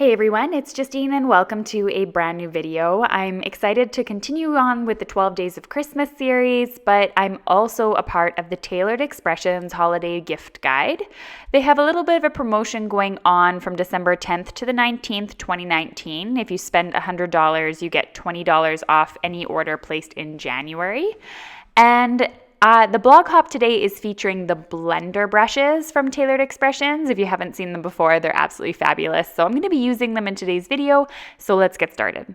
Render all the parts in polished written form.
Hey everyone, it's Justine and welcome to a brand new video. I'm excited to continue on with the 12 Days of Christmas series, but I'm also a part of the Tailored Expressions Holiday Gift Guide. They have a little bit of a promotion going on from December 10th to the 19th, 2019. If you spend $100, you get $20 off any order placed in January. And the blog hop today is featuring the blender brushes from Tailored Expressions. If you haven't seen them before, they're absolutely fabulous. So I'm going to be using them in today's video. So let's get started.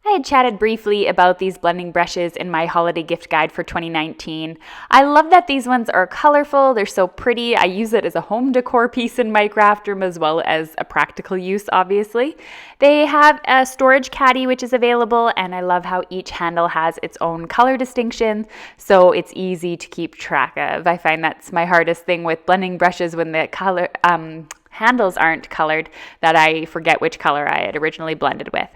I had chatted briefly about these blending brushes in my holiday gift guide for 2019. I love that these ones are colorful, they're so pretty. I use it as a home decor piece in my craft room as well as a practical use, obviously. They have a storage caddy which is available, and I love how each handle has its own color distinction, so it's easy to keep track of. I find that's my hardest thing with blending brushes when the color handles aren't colored, that I forget which color I had originally blended with.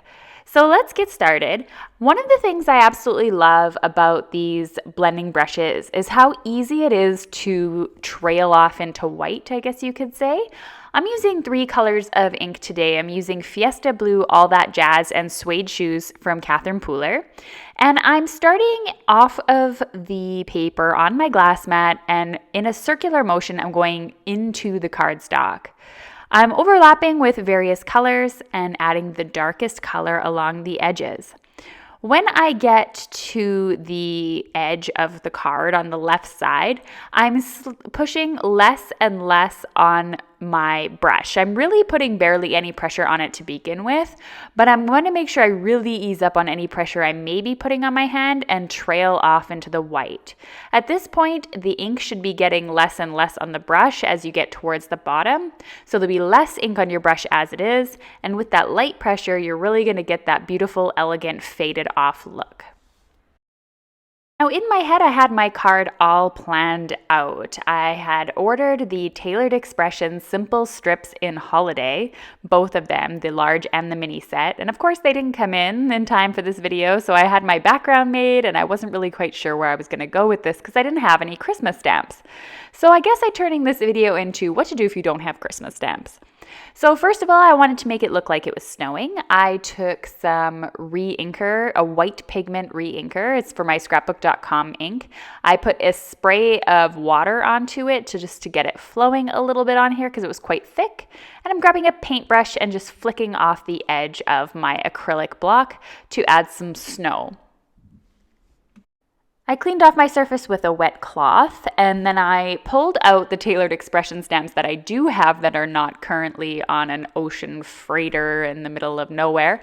So let's get started. One of the things I absolutely love about these blending brushes is how easy it is to trail off into white, I guess you could say. I'm using 3 colors of ink today. I'm using Fiesta Blue, All That Jazz, and Suede Shoes from Catherine Pooler. And I'm starting off of the paper on my glass mat, and in a circular motion, I'm going into the cardstock. I'm overlapping with various colors and adding the darkest color along the edges. When I get to the edge of the card on the left side, I'm pushing less and less on my brush. I'm really putting barely any pressure on it to begin with, but I'm going to make sure I really ease up on any pressure I may be putting on my hand and trail off into the white. At this point, the ink should be getting less and less on the brush as you get towards the bottom. So there'll be less ink on your brush as it is, and with that light pressure, you're really going to get that beautiful, elegant, faded off look. Now in my head, I had my card all planned out. I had ordered the Tailored Expressions Simple Strips in Holiday, both of them, the large and the mini set. And of course they didn't come in time for this video, so I had my background made and I wasn't really quite sure where I was going to go with this because I didn't have any Christmas stamps. So I guess I'm turning this video into what to do if you don't have Christmas stamps. So first of all, I wanted to make it look like it was snowing. I took some Reinker, a white pigment Reinker. It's for my scrapbook.com ink. I put a spray of water onto it just to get it flowing a little bit on here because it was quite thick. And I'm grabbing a paintbrush and just flicking off the edge of my acrylic block to add some snow. I cleaned off my surface with a wet cloth, and then I pulled out the Tailored Expression stamps that I do have that are not currently on an ocean freighter in the middle of nowhere.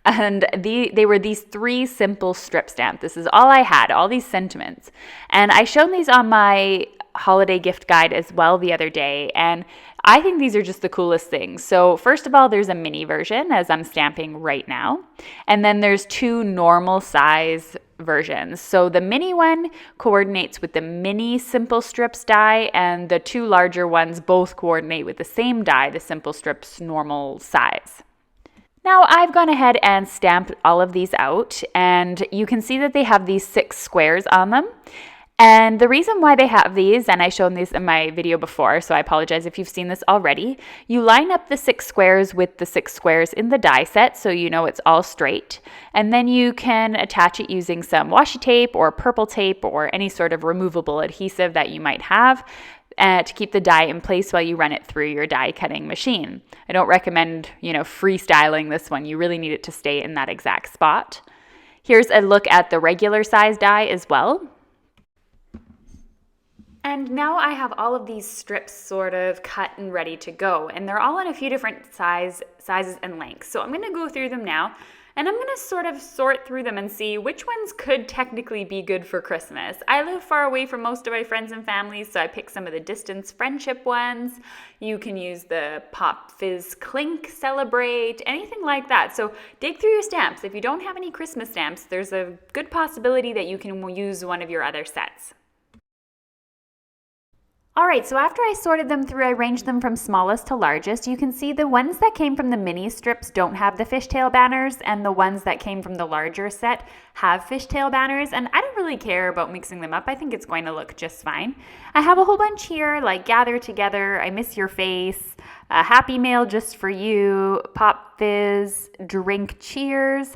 And they were these 3 simple strip stamps. This is all I had, all these sentiments. And I showed these on my holiday gift guide as well the other day, and I think these are just the coolest things. So first of all, there's a mini version as I'm stamping right now, and then there's 2 normal size versions. So the mini one coordinates with the mini simple strips die, and the 2 larger ones both coordinate with the same die, the simple strips normal size. Now I've gone ahead and stamped all of these out, and you can see that they have these 6 squares on them. And the reason why they have these, and I showed these in my video before, so I apologize if you've seen this already, you line up the 6 squares with the 6 squares in the die set so you know it's all straight. And then you can attach it using some washi tape or purple tape or any sort of removable adhesive that you might have to keep the die in place while you run it through your die cutting machine. I don't recommend, freestyling this one. You really need it to stay in that exact spot. Here's a look at the regular size die as well. And now I have all of these strips sort of cut and ready to go, and they're all in a few different sizes and lengths. So I'm going to go through them now, and I'm going to sort of sort through them and see which ones could technically be good for Christmas. I live far away from most of my friends and family, so I picked some of the distance friendship ones. You can use the Pop Fizz Clink Celebrate, anything like that. So dig through your stamps. If you don't have any Christmas stamps, there's a good possibility that you can use one of your other sets. Alright, so after I sorted them through, I ranged them from smallest to largest. You can see the ones that came from the mini strips don't have the fishtail banners, and the ones that came from the larger set have fishtail banners, and I don't really care about mixing them up. I think it's going to look just fine. I have a whole bunch here, like Gather Together, I Miss Your Face, a Happy Mail Just For You, Pop Fizz, Drink Cheers,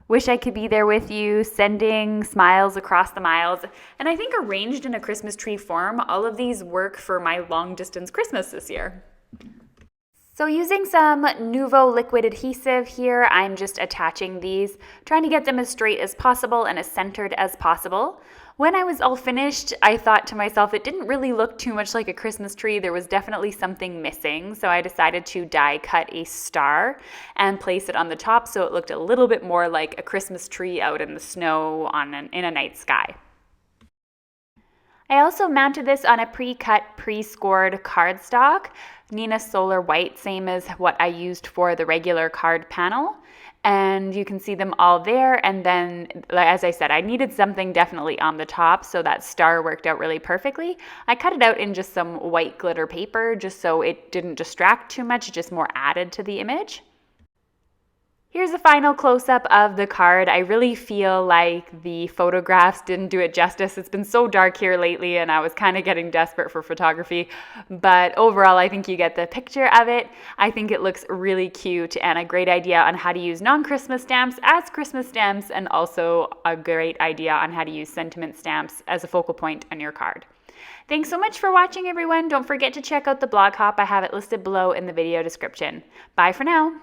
Wish I Could Be There With You, Sending, Smiles Across the Miles, and I think arranged in a Christmas tree form, all of these work for my long distance Christmas this year. So using some Nuvo liquid adhesive here, I'm just attaching these, trying to get them as straight as possible and as centered as possible. When I was all finished, I thought to myself it didn't really look too much like a Christmas tree. There was definitely something missing, so I decided to die cut a star and place it on the top so it looked a little bit more like a Christmas tree out in the snow in a night sky. I also mounted this on a pre-cut, pre-scored cardstock, Nina Solar White, same as what I used for the regular card panel. And you can see them all there. And then, as I said, I needed something definitely on the top, so that star worked out really perfectly. I cut it out in just some white glitter paper just so it didn't distract too much, just more added to the image. Here's a final close-up of the card. I really feel like the photographs didn't do it justice. It's been so dark here lately and I was kind of getting desperate for photography. But overall, I think you get the picture of it. I think it looks really cute and a great idea on how to use non-Christmas stamps as Christmas stamps, and also a great idea on how to use sentiment stamps as a focal point on your card. Thanks so much for watching, everyone. Don't forget to check out the blog hop. I have it listed below in the video description. Bye for now.